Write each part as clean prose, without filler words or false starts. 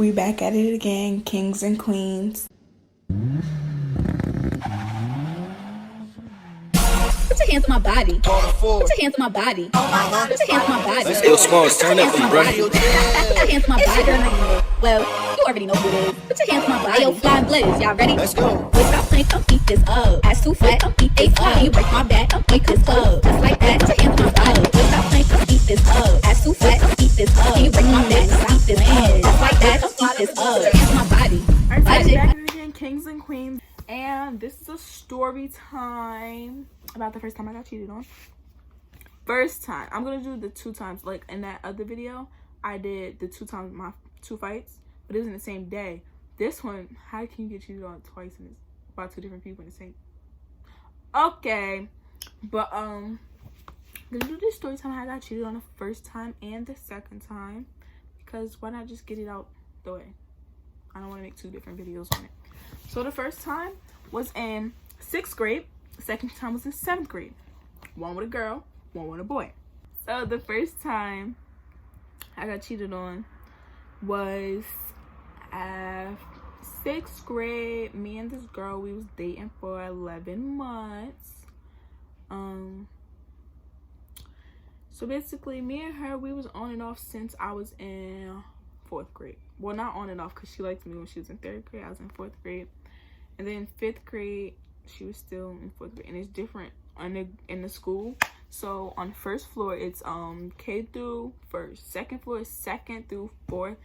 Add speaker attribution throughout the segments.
Speaker 1: We back at it again, kings and queens.
Speaker 2: Put your hands on my body. Put your hands on my body. Put your hands on my body.
Speaker 3: Yo, Smalls, turn up, bro.
Speaker 2: Put your hands on my body. Well, you already know who it is. Put your hands on my body. Yo, flying blizz, y'all ready?
Speaker 3: Let's go.
Speaker 2: Wait, stop playing, come beat this up. Ass too fat, come beat this up. You break my back, come beat this up. Just like that, put your hands on my body. Wait, stop playing, come beat this up. Ass too fat, come beat this up. You break my back, come beat this up. Just like that, come beat this up. Put your hands on my body.
Speaker 1: Alright, so back at it again, kings and queens. And this is a story time about the first time I got cheated on. First time. I'm gonna do the 2 times. Like in that other video, I did the 2 times, my 2 fights, but it was in the same day. This one, how can you get cheated on twice and it's about 2 different people in the same? Okay, but I'm gonna do this story time how I got cheated on the first time and the second time, because why not just get it out the way? I don't want to make 2 different videos on it. So the first time was in 6th grade. The second time was in 7th grade. One with a girl, one with a boy. So the first time I got cheated on was 6th grade. Me and this girl, we was dating for 11 months. So basically me and her, we was on and off since I was in 4th grade. Well, not on and off, because she liked me when she was in 3rd grade. I was in 4th grade. And then 5th grade, she was still in 4th grade. And it's different in the school. So on the 1st floor, it's K through 1st. 2nd floor is 2nd through 4th.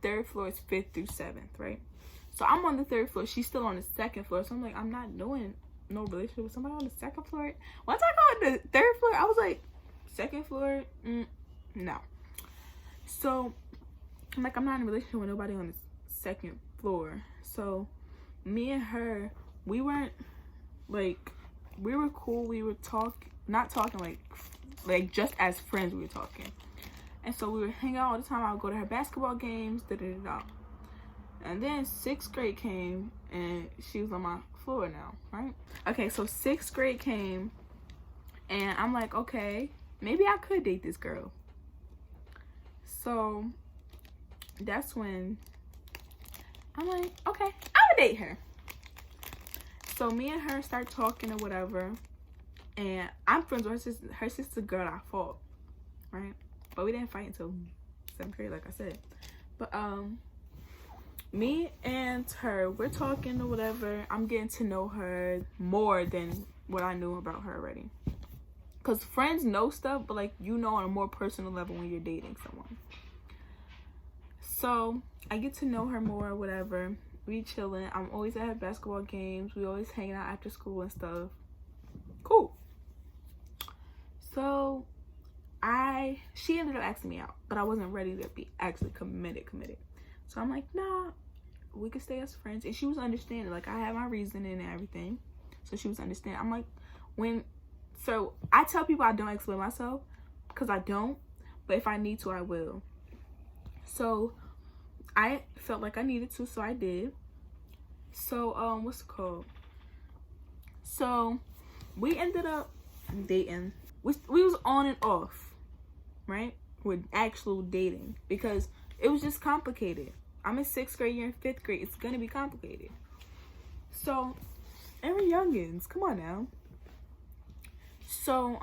Speaker 1: 3rd floor is 5th through 7th, right? So I'm on the 3rd floor. She's still on the 2nd floor. So I'm like, I'm not doing no relationship with somebody on the 2nd floor. Once I got on the 3rd floor, I was like, 2nd floor? No. So I'm like, I'm not in a relationship with nobody on the 2nd floor. So me and her, we weren't like, we were cool. We were not talking like just as friends, we were talking. And so we would hang out all the time. I would go to her basketball games, And then 6th grade came and she was on my floor now, right? Okay, so 6th grade came and I'm like, okay, maybe I could date this girl. So that's when I'm like, okay, I would date her. So me and her start talking or whatever, and I'm friends with her sister girl I fought, right? But we didn't fight until 7th grade, like I said. But me and her, we're talking or whatever. I'm getting to know her more than what I knew about her already. Because friends know stuff, but like, you know, on a more personal level when you're dating someone. So I get to know her more or whatever. We chilling. I'm always at her basketball games. We always hanging out after school and stuff. Cool. So she ended up asking me out, but I wasn't ready to be actually committed. So I'm like, nah, we could stay as friends. And she was understanding. Like, I had my reasoning and everything. So she was understanding. I'm like, so I tell people I don't explain myself, because I don't. But if I need to, I will. So I felt like I needed to, so I did. So what's it called? So we ended up dating. We was on and off, right? With actual dating, because it was just complicated. I'm in 6th grade, you're in 5th grade. It's gonna be complicated. So, and we're youngins. Come on now. So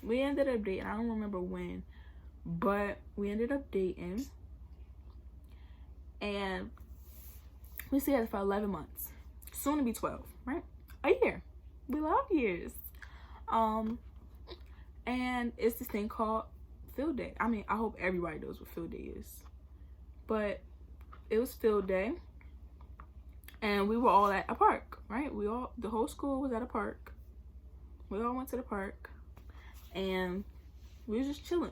Speaker 1: we ended up dating. I don't remember when, but we ended up dating. And we stayed together for 11 months. Soon to be 12, right? A year. We love years. And it's this thing called field day. I mean, I hope everybody knows what field day is. But it was field day. And we were all at a park, right? The whole school was at a park. We all went to the park. And we were just chilling.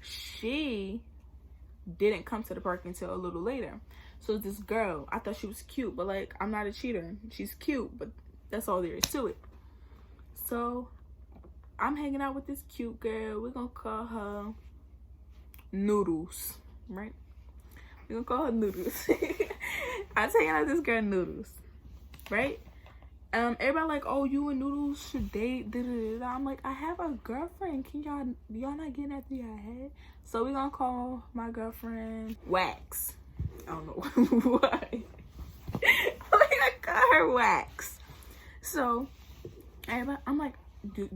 Speaker 1: She didn't come to the park until a little later. So this girl, I thought she was cute, but like, I'm not a cheater. She's cute, but that's all there is to it. So I'm hanging out with this cute girl. We're gonna call her Noodles, right? We're gonna call her Noodles. I'm hanging out with this girl Noodles, right? Everybody like, oh, you and Noodles should date. I'm like, I have a girlfriend. Can y'all not getting that through your head? So we gonna call my girlfriend Wax, I don't know why. Like, I got her wax. So everybody, I'm like,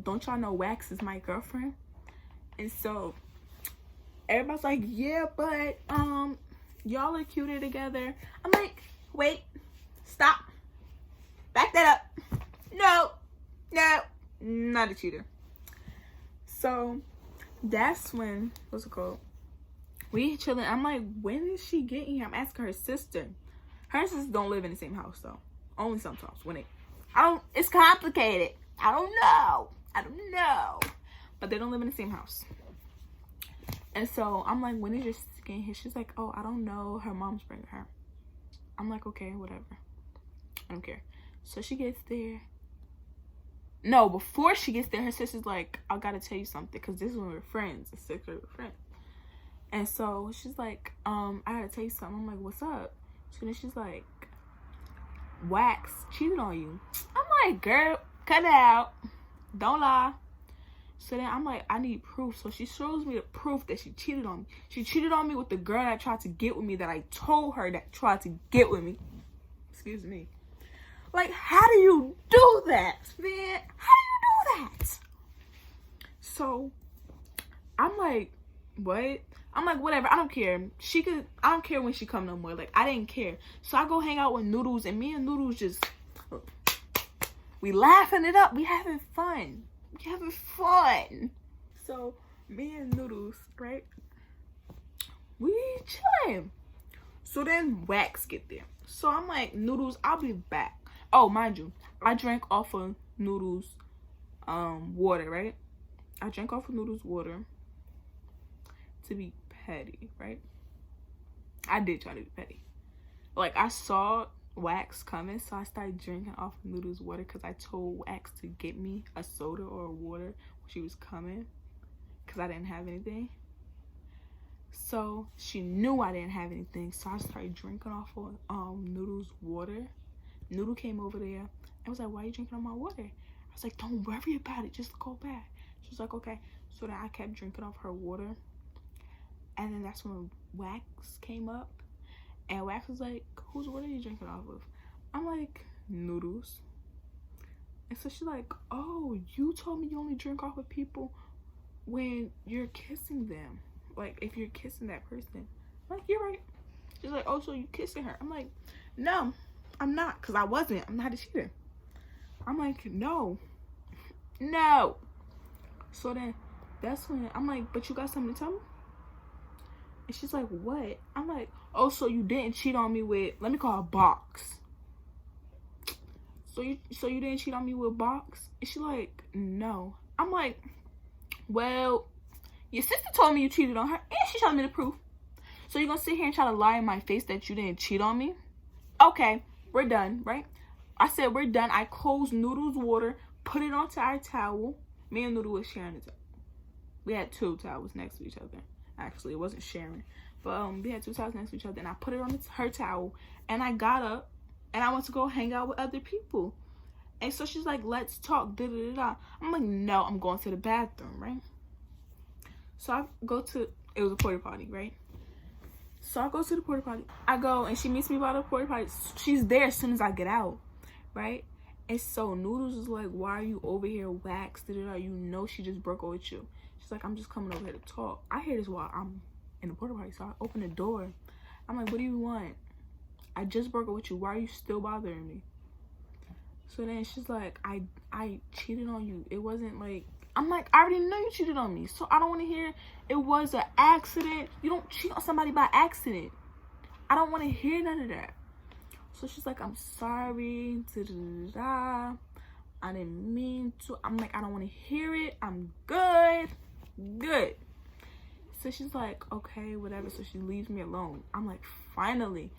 Speaker 1: don't y'all know Wax is my girlfriend? And so everybody's like, yeah, but y'all are cuter together. I'm like, wait, stop, back that up. No, not a cheater. So that's when, what's it called? We chilling. I'm like, when is she getting here? I'm asking her sister. Her sisters don't live in the same house though. Only sometimes when it's complicated. I don't know. But they don't live in the same house. And so I'm like, when is your sister getting here? She's like, oh, I don't know. Her mom's bringing her. I'm like, okay, whatever. I don't care. So she gets there. No, before she gets there, her sister's like, I gotta tell you something, because this is when we were friends. In 6th grade, we were friends. And so she's like, I gotta tell you something. I'm like, what's up? So then she's like, Wax cheated on you. I'm like, girl, cut it out. Don't lie. So then I'm like, I need proof. So she shows me the proof that she cheated on me. She cheated on me with the girl that tried to get with me, that I told her that tried to get with me. Excuse me. Like, how do you do that, man? How do you do that? So I'm like, what? I'm like, whatever, I don't care. I don't care when she come no more. Like, I didn't care. So I go hang out with Noodles, and me and Noodles just, we laughing it up. We having fun. So me and Noodles, right? We chilling. So then Wax get there. So I'm like, Noodles, I'll be back. Oh, mind you, I drank off of Noodles water, right? I drank off of Noodles water to be petty, right? I did try to be petty. Like, I saw Wax coming, so I started drinking off of Noodles water, because I told Wax to get me a soda or a water when she was coming, because I didn't have anything. So she knew I didn't have anything, so I started drinking off of Noodles water. Noodle came over there and was like, why are you drinking on my water? I was like, don't worry about it, just go back. She was like, okay. So then I kept drinking off her water, and then that's when Wax came up, and Wax was like, whose water are you drinking off of? I'm like, Noodles. And so she's like, oh, you told me you only drink off of people when you're kissing them. Like, if you're kissing that person. I'm like, you're right. She's like, oh, so you kissing her? I'm like, no, I'm not, because I wasn't. I'm not a cheater. I'm like, no. So then that's when I'm like, but you got something to tell me? And she's like, what? I'm like, oh, so you didn't cheat on me with, let me call her Box. So you didn't cheat on me with Box? And she's like, no. I'm like, well, your sister told me you cheated on her, and she showed me the proof. So you're gonna sit here and try to lie in my face that you didn't cheat on me? Okay, we're done, right? I said, we're done. I closed Noodles water, put it onto our towel. Me and Noodle was sharing a towel. We had 2 towels next to each other. Actually, it wasn't sharing, but we had 2 towels next to each other, and I put it on her towel, and I got up and I went to go hang out with other people. And so she's like, let's talk, da da da da. I'm like, no, I'm going to the bathroom, right? So I go to, it was a porta potty, right? So I go to the porta potty. I go, and she meets me by the porta potty. She's there as soon as I get out, right? And so Noodles is like, why are you over here, Wax, da da da? You know she just broke up with you. She's like, I'm just coming over here to talk. I hear this while I'm in the porta potty, so I open the door. I'm like, what do you want? I just broke up with you. Why are you still bothering me? So then she's like, I cheated on you. It wasn't like, I'm like, I already know you cheated on me, so I don't want to hear it was an accident. You don't cheat on somebody by accident. I don't want to hear none of that. So she's like, I'm sorry, da da da da. I didn't mean to. I'm like, I don't want to hear it. I'm good. So she's like, okay, whatever. So she leaves me alone. I'm like, finally.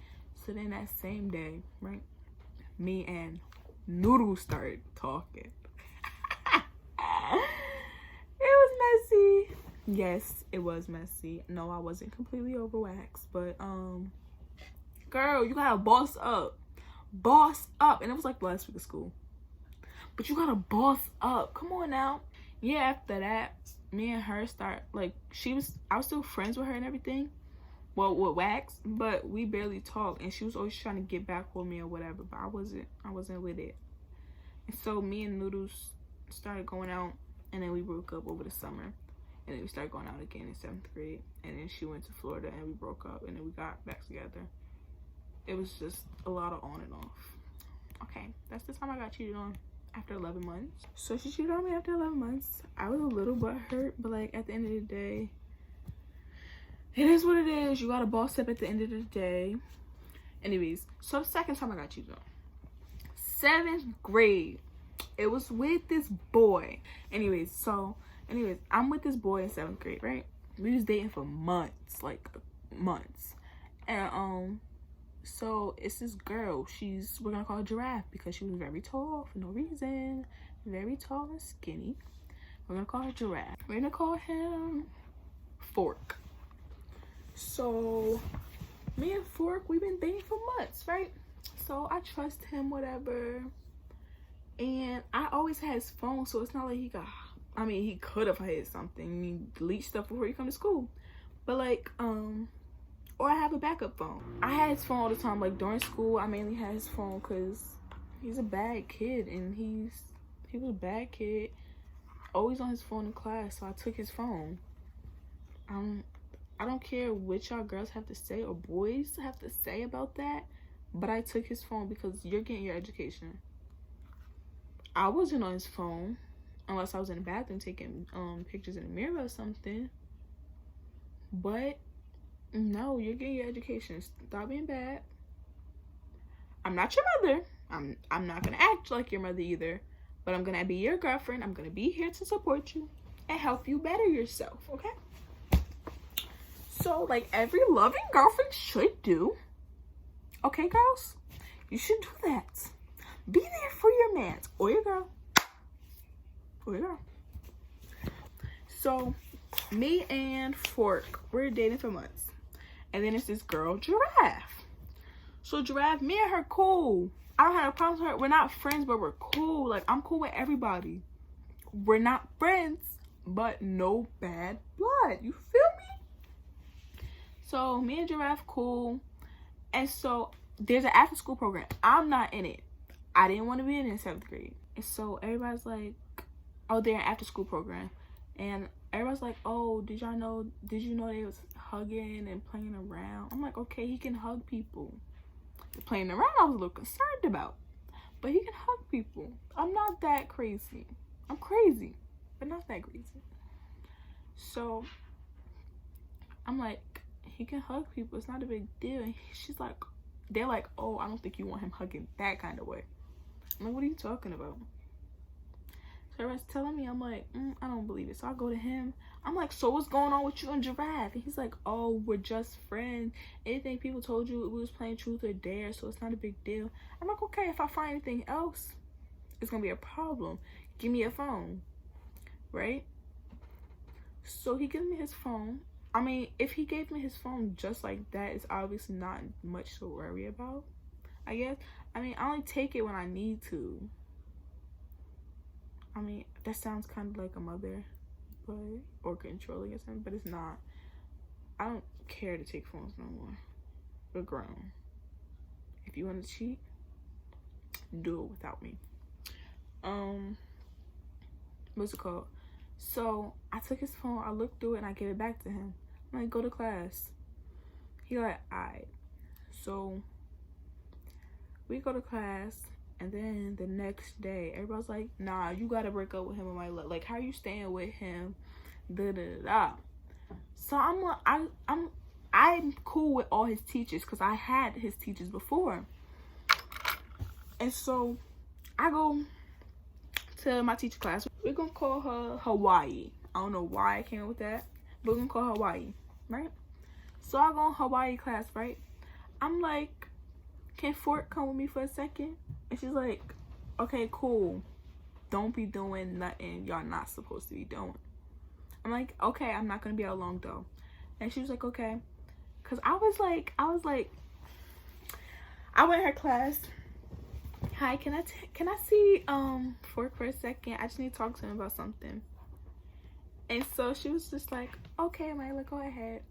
Speaker 1: So then that same day, right, me and Noodles started talking. It was messy. Yes, it was messy. No, I wasn't completely over Wax, but girl, you gotta boss up. And it was like the last week of school, but you gotta boss up. Come on now. Yeah, after that, me and her start, like, I was still friends with her and everything, well, with wax, but we barely talked, and she was always trying to get back with me or whatever, but I wasn't with it. And so me and Noodles started going out, and then we broke up over the summer, and then we started going out again in 7th grade, and then she went to Florida, and we broke up, and then we got back together. It was just a lot of on and off. Okay, that's the time I got cheated on, after 11 months. So she cheated on me after 11 months. I was a little butthurt, but like at the end of the day, it is what it is. You got a boss up at the end of the day. Anyways, so the second time I got cheated on, 7th grade. It was with this boy. Anyways, I'm with this boy in 7th grade, right? We was dating for months, like months. And so it's this girl. We're gonna call her Giraffe because she was very tall for no reason. Very tall and skinny. We're gonna call her Giraffe. We're gonna call him Fork. So me and Fork, we've been dating for months, right? So I trust him, whatever. And I always had his phone, so it's not like he could have hid something. He delete stuff before he come to school. But like, or I have a backup phone. I had his phone all the time. Like during school, I mainly had his phone because he's a bad kid, and he was a bad kid. Always on his phone in class, so I took his phone. I don't care what y'all girls have to say or boys have to say about that, but I took his phone because you're getting your education. I wasn't on his phone unless I was in the bathroom taking pictures in the mirror or something. But no, you're getting your education. Stop being bad. I'm not your mother. I'm not gonna act like your mother either, but I'm gonna be your girlfriend. I'm gonna be here to support you and help you better yourself, okay? So like every loving girlfriend should do. Okay, girls? You should do that. Be there for your man or your girl. Or your girl. So me and Fork, we're dating for months. And then it's this girl, Giraffe. So Giraffe, me and her cool. I don't have a problem with her. We're not friends, but we're cool. Like, I'm cool with everybody. We're not friends, but no bad blood. You feel me? So me and Giraffe cool. And so there's an after school program. I'm not in it. I didn't want to be in it in 7th grade. And so everybody's like, oh, they're an after school program. And everybody's like, oh, did you know they was hugging and playing around? I'm like, okay, he can hug people. Playing around, I was a little concerned about. But he can hug people. I'm not that crazy. I'm crazy, but not that crazy. So I'm like, he can hug people. It's not a big deal. And she's like, they're like, oh, I don't think you want him hugging that kind of way. I'm like, what are you talking about? So everyone's telling me, I'm like, I don't believe it. So I go to him. I'm like, so what's going on with you and Giraffe? And he's like, oh, we're just friends. Anything people told you, we was playing truth or dare, so it's not a big deal. I'm like, okay, if I find anything else, it's gonna be a problem. Give me a phone, right? So he gives me his phone. I mean, if he gave me his phone just like that, it's obviously not much to worry about, I guess. I mean, I only take it when I need to. I mean, that sounds kind of like a mother, but, or controlling or something, but it's not. I don't care to take phones no more. We're grown. If you want to cheat, do it without me. What's it called? So I took his phone, I looked through it, and I gave it back to him. I'm like, go to class. He like, alright. So we go to class, and then the next day, everybody's like, nah, you gotta break up with him in my life. Like, how are you staying with him? Da da da. So I'm cool with all his teachers because I had his teachers before. And so I go to my teacher class. We're gonna call her Hawaii. I don't know why I came up with that, but we're gonna call her Hawaii, right? So I go in Hawaii class, right? I'm like, can Fork come with me for a second? And she's like, okay, cool. Don't be doing nothing y'all not supposed to be doing. I'm like, okay, I'm not gonna be out long though. And she was like, okay. Cause I was like, I went in her class. Hi, can I see Fork for a second? I just need to talk to him about something. And so she was just like, okay, Myla, go ahead.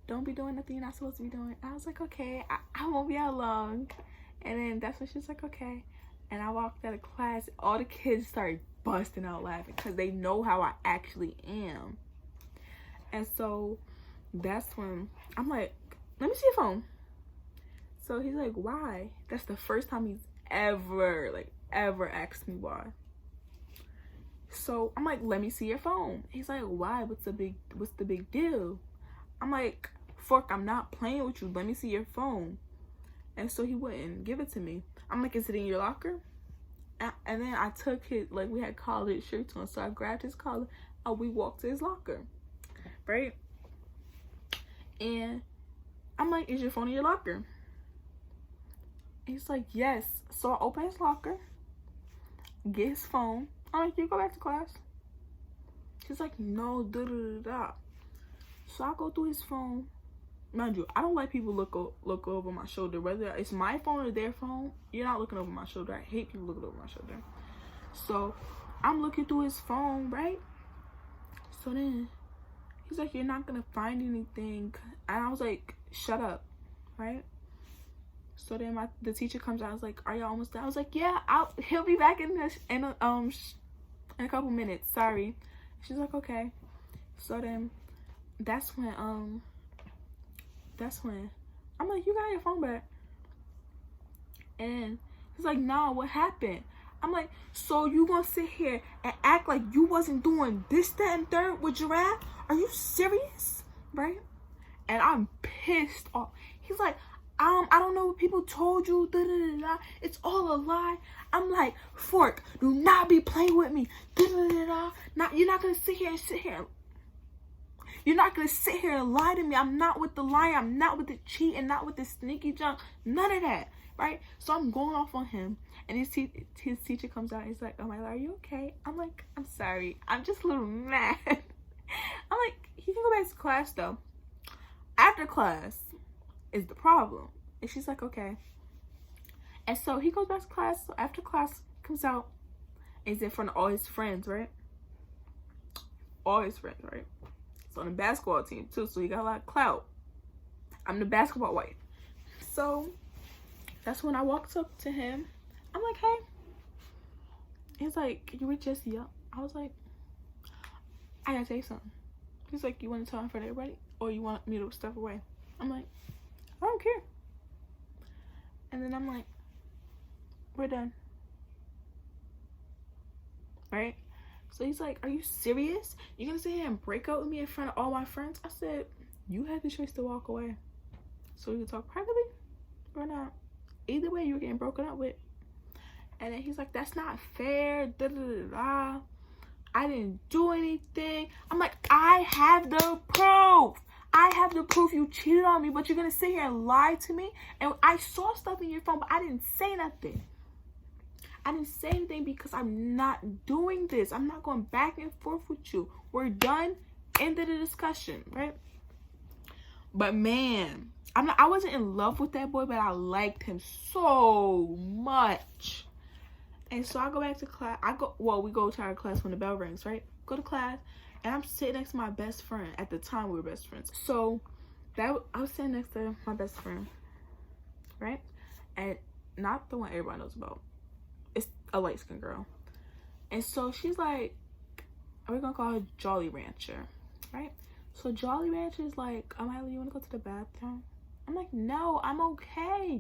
Speaker 1: don't be doing nothing you're not supposed to be doing. I was like, okay, I won't be out long. And then that's when she's like, okay. And I walked out of class. All the kids started busting out laughing because they know how I actually am. And so that's when I'm like, let me see your phone. So he's like, why? That's the first time he's ever asked me why. So I'm like, let me see your phone. He's like, why? What's the big deal? I'm like, Fork, I'm not playing with you. Let me see your phone. And so he wouldn't give it to me. I'm like, is it in your locker? And then I took his, like, we had collared shirts on, so I grabbed his collar and we walked to his locker, right? And I'm like, is your phone in your locker? He's like, yes. So I open his locker, get his phone. I'm like, you go back to class. She's like, no, da da da da. So I go through his phone. Mind you, I don't like people look over my shoulder. Whether it's my phone or their phone, you're not looking over my shoulder. I hate people looking over my shoulder. So I'm looking through his phone, right? So then he's like, you're not gonna find anything. And I was like, shut up, right? So then the teacher comes out. I was like, are y'all almost done? I was like, yeah, he'll be back in a couple minutes. Sorry. She's like, okay. So then that's when I'm like, you got your phone back? And he's like, nah, what happened? I'm like, so you gonna sit here and act like you wasn't doing this, that, and third with Giraffe? Are you serious? Right? And I'm pissed off. He's like, I don't know what people told you. Da, da, da, da. It's all a lie. I'm like, Fork, do not be playing with me. Da, da, da, da. You're not gonna sit here. You're not gonna sit here and lie to me. I'm not with the lie. I'm not with the cheat and not with the sneaky junk. None of that, right? So I'm going off on him, and his teacher comes out. He's like, "Oh my God, are you okay?" I'm like, "I'm sorry. I'm just a little mad." I'm like, "He can go back to class though. After class is the problem." And she's like, "Okay." And so he goes back to class. So after class comes out, he's in front of all his friends, right? All his friends, right? On the basketball team too, so he got a lot of clout. I'm the basketball wife. So that's when I walked up to him. I'm like, hey. He's like, you were just young. I was like, I gotta say something. He's like, you want to tell in front of everybody, or you want me to step away? I'm like, I don't care. And then I'm like, we're done, right? So he's like, are you serious? You're gonna sit here and break up with me in front of all my friends? I said, you had the choice to walk away. So we could talk privately or not. Either way, you're getting broken up with. And then he's like, that's not fair. Da, da, da, da. I didn't do anything. I'm like, I have the proof. I have the proof you cheated on me, but you're gonna sit here and lie to me? And I saw stuff in your phone, but I didn't say nothing. I didn't say anything because I'm not doing this. I'm not going back and forth with you. We're done. End of the discussion, right? But man, I wasn't in love with that boy, but I liked him so much. And so I go back to class. We go to our class when the bell rings, right? Go to class, and I'm sitting next to my best friend. At the time, we were best friends. So I was sitting next to my best friend, right? And not the one everybody knows about. It's a light-skinned girl. And so she's like, we're gonna call her Jolly Rancher, right? So Jolly Rancher is like, Miley, you wanna go to the bathroom? I'm like, no, I'm okay.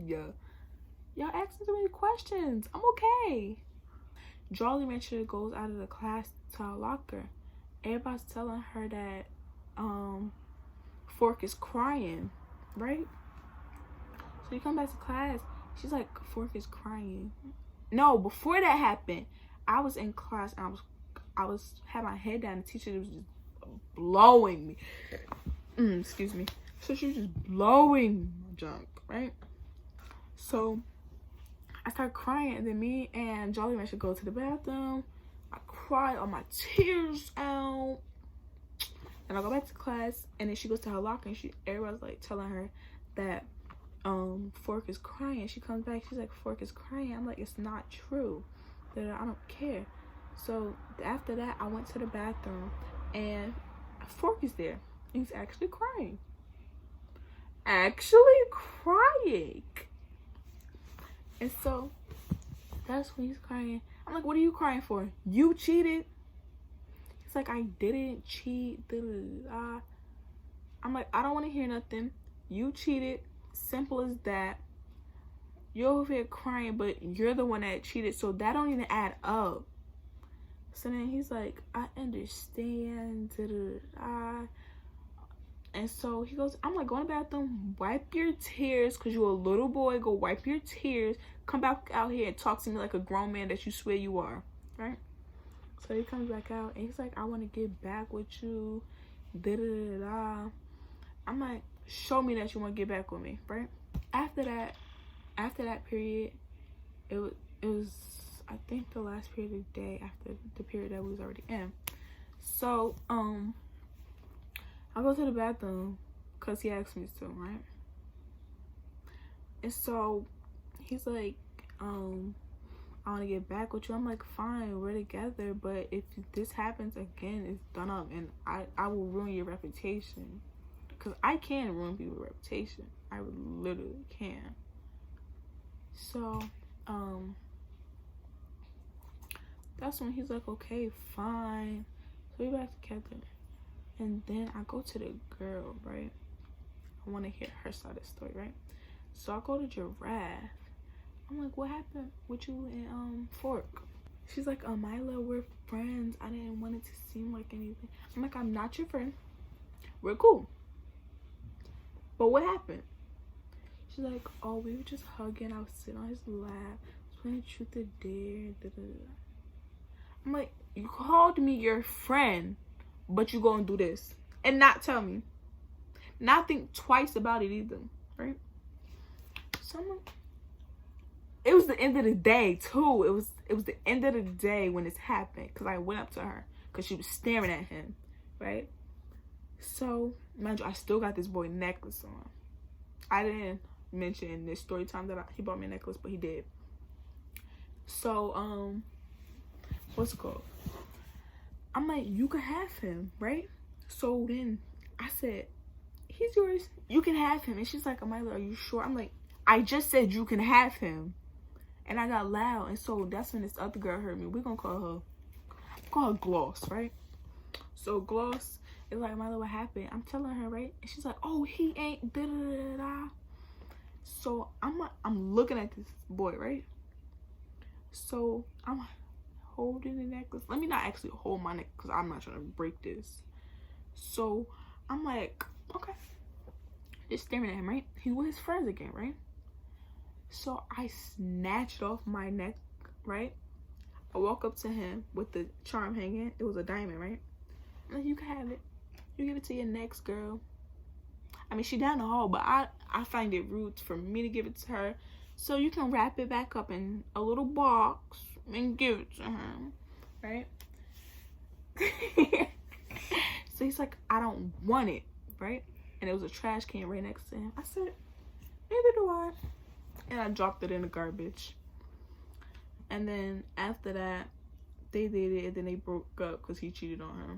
Speaker 1: Y'all asking too many questions. I'm okay. Jolly Rancher goes out of the class to our locker. Everybody's telling her that Fork is crying, right? So you come back to class, she's like, Fork is crying. No, before that happened, I was in class and I had my head down. The teacher was just blowing me. Excuse me. So she was just blowing my junk, right? So I started crying, and then me and Jolly Rancher go to the bathroom. I cried all my tears out, and I go back to class. And then she goes to her locker, and everybody's like telling her that Fork is crying. She comes back, she's like, Fork is crying. I'm like, it's not true. I don't care. So after that, I went to the bathroom, and Fork is there. He's actually crying. actually crying. And so that's when he's crying. I'm like, what are you crying for? You cheated? He's like, I didn't cheat. I'm like, I don't want to hear nothing. You cheated. Simple as that. You're over here crying, but you're the one that cheated, so that don't even add up. So then he's like, I understand. And so he goes, I'm like, go in the bathroom, wipe your tears, because you're a little boy. Go wipe your tears. Come back out here and talk to me like a grown man that you swear you are. Right? So he comes back out, and he's like, I want to get back with you. I'm like, show me that you want to get back with me. Right? After that period, it was I think the last period of the day after the period that we was already in. So I go to the bathroom because he asked me to, right? And so he's like, I want to get back with you. I'm like, fine, we're together, but if this happens again, it's done up, and I will ruin your reputation, because I can ruin people's reputation. I literally can. So that's when he's like, okay, fine. So we back together. And then I go to the girl, right? I want to hear her side of the story, right? So I go to Giraffe. I'm like, what happened with you and Fork? She's like, Mila, we're friends. I didn't want it to seem like anything. I'm like, I'm not your friend. We're cool. But what happened? She's like, oh, we were just hugging. I was sitting on his lap, playing truth or dare. I'm like, you called me your friend, but you gonna do this and not tell me, not think twice about it either, right? So I'm like, it was the end of the day too. It was the end of the day when this happened, because I went up to her because she was staring at him, right? So mind you, I still got this boy necklace on. I didn't mention in this story time that he bought me a necklace, but he did. So what's it called? I'm like, you can have him, right? So then I said, he's yours. You can have him. And she's like, Amila, are you sure? I'm like, I just said you can have him. And I got loud. And so that's when this other girl heard me. We're going to call her Gloss, right? So Gloss is like, Amila, what happened? I'm telling her, right? And she's like, oh, he ain't da-da-da-da. So I'm looking at this boy, right? So I'm holding the necklace. Let me not actually hold my neck, because I'm not trying to break this. So I'm like, okay, just staring at him, right? He's with his friends again, right? So I snatched off my neck, right? I walk up to him with the charm hanging. It was a diamond, right? I'm like, you can have it. You give it to your next girl. I mean, she down the hall, but I find it rude for me to give it to her. So you can wrap it back up in a little box and give it to him, right? So he's like, I don't want it, right? And there was a trash can right next to him. I said, neither do I. And I dropped it in the garbage. And then after that, they did it, and then they broke up because he cheated on her.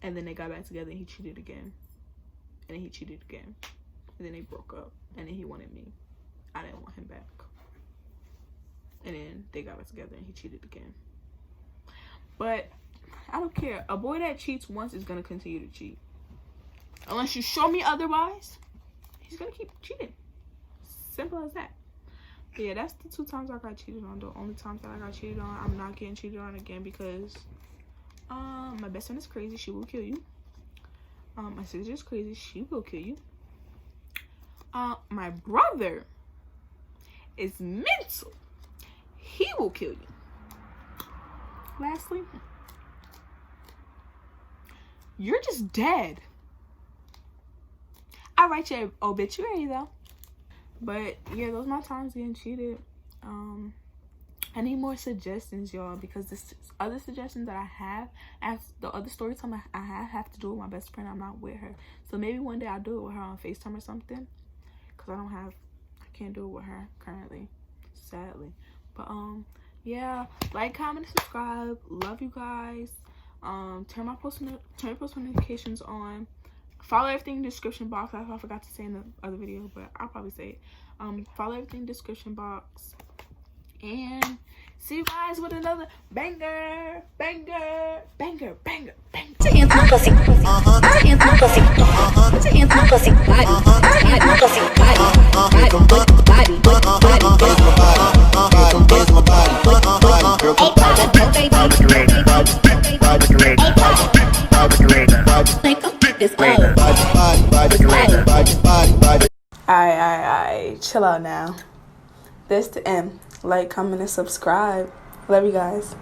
Speaker 1: And then they got back together, and he cheated again. And then he cheated again. And then they broke up, and then he wanted me. I didn't want him back. And then they got back together, and he cheated again. But I don't care. A boy that cheats once is going to continue to cheat. Unless you show me otherwise, he's going to keep cheating. Simple as that. But yeah, that's the 2 times I got cheated on. The only times that I got cheated on, I'm not getting cheated on again, because my best friend is crazy. She will kill you. My sister is crazy. She will kill you. My brother is mental. He will kill you. Lastly, you're just dead. I write your obituary though. But yeah, those are my times getting cheated. I need more suggestions, y'all, because this other suggestions that I have, the other story time I have to do with my best friend. I'm not with her, so maybe one day I'll do it with her on FaceTime or something, because I can't do it with her currently, sadly. But yeah, like, comment, and subscribe. Love you guys. Turn post notifications on. Follow everything in the description box. I forgot to say in the other video, but I'll probably say it. Follow everything in the description box. And see you guys with another banger.
Speaker 2: Put your hands on my pussy. Put your hands on my pussy. Put your hands on my pussy. Body.
Speaker 1: Alright, chill out now. This to end. Like, comment, and subscribe. Love you guys.